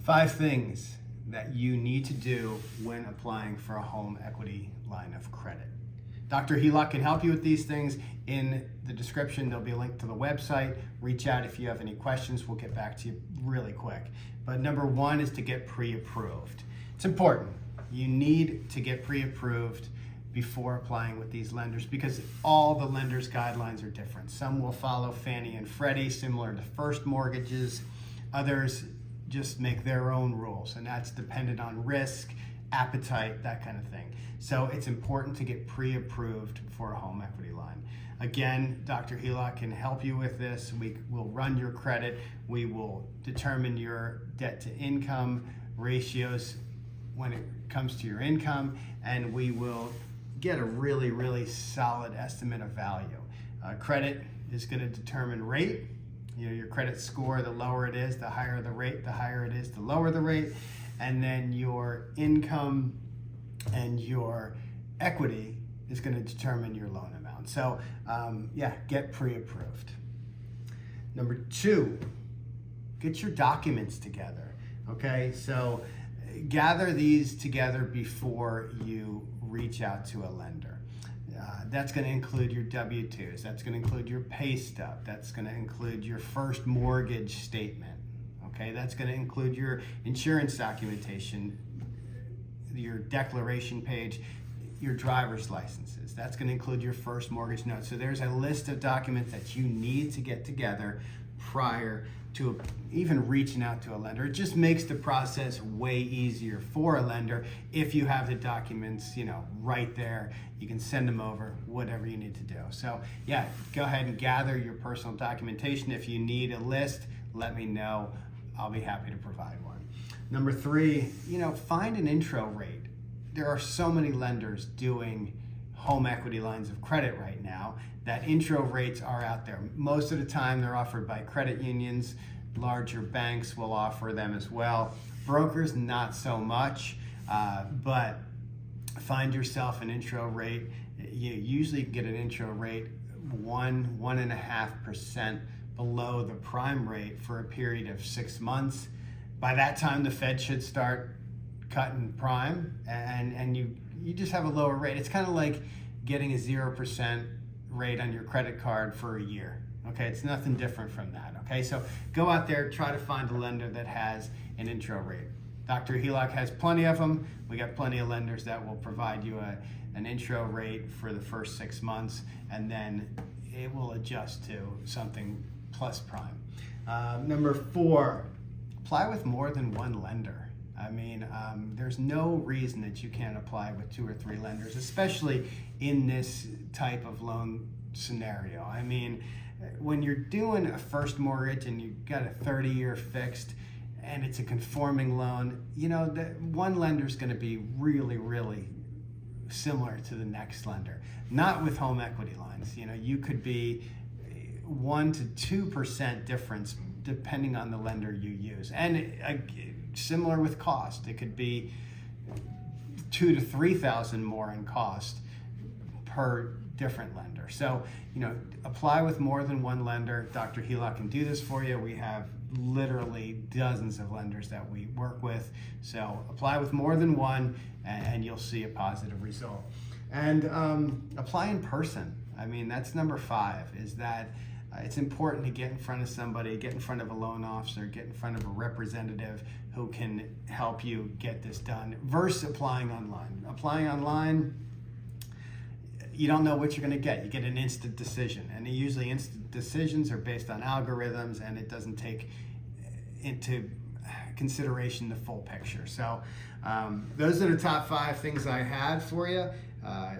5 things that you need to do when applying for a home equity line of credit. Dr. HELOC can help you with these things. In the description, there'll be a link to the website. Reach out if you have any questions. We'll get back to you really quick. But number 1 is to get pre-approved. It's important. You need to get pre-approved before applying with these lenders because all the lenders' guidelines are different. Some will follow Fannie and Freddie, similar to first mortgages. Others just make their own rules, and that's dependent on risk, appetite, that kind of thing. So it's important to get pre-approved for a home equity line. Again, Dr. HELOC can help you with this. We will run your credit. We will determine your debt to income ratios when it comes to your income, and we will get a really, really solid estimate of value. Credit is going to determine rate. You know, your credit score, the lower it is, the higher the rate, the higher it is, the lower the rate. And then your income and your equity is going to determine your loan amount. So yeah, get pre-approved. Number 2, get your documents together. Okay, so gather these together before you reach out to a lender. That's going to include your W-2s. That's going to include your pay stub. That's going to include your first mortgage statement. Okay, that's going to include your insurance documentation, your declaration page, your driver's licenses. That's going to include your first mortgage note. So there's a list of documents that you need to get together prior to even reaching out to a lender. It just makes the process way easier for a lender if you have the documents, you know, right there. You can send them over, whatever you need to do. So yeah, go ahead and gather your personal documentation. If you need a list, let me know. I'll be happy to provide one. Number 3, you know, find an intro rate. There are so many lenders doing home equity lines of credit right now that intro rates are out there. Most of the time they're offered by credit unions. Larger banks will offer them as well. Brokers, not so much, but find yourself an intro rate. You usually get an intro rate 1.5% below the prime rate for a period of 6 months. By that time, the Fed should start cutting prime, and you just have a lower rate. It's kind of like getting a 0% rate on your credit card for a year. Okay, it's nothing different from that. Okay, so go out there, try to find a lender that has an intro rate. Dr. HELOC has plenty of them. We got plenty of lenders that will provide you an intro rate for the first 6 months, and then it will adjust to something plus prime. Number 4, apply with more than one lender. I mean, there's no reason that you can't apply with 2 or 3 lenders, especially in this type of loan scenario. I mean, when you're doing a first mortgage and you've got a 30-year fixed and it's a conforming loan, you know, one lender's going to be really, really similar to the next lender. Not with home equity lines. You know, you could be 1 to 2% difference depending on the lender you use. And similar with cost. It could be $2,000 to $3,000 more in cost per different lender. So, you know, apply with more than one lender. Dr. HELOC can do this for you. We have literally dozens of lenders that we work with. So apply with more than one and you'll see a positive result. And apply in person. I mean, that's number 5, is that it's important to get in front of somebody, get in front of a loan officer, get in front of a representative who can help you get this done versus applying online. Applying online, you don't know what you're going to get. You get an instant decision, and usually instant decisions are based on algorithms, and it doesn't take into consideration the full picture. So those are the top 5 things I had for you.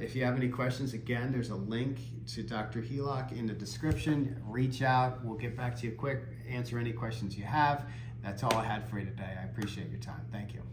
If you have any questions, again, there's a link to Dr. HELOC in the description. Reach out. We'll get back to you quick, answer any questions you have. That's all I had for you today. I appreciate your time. Thank you.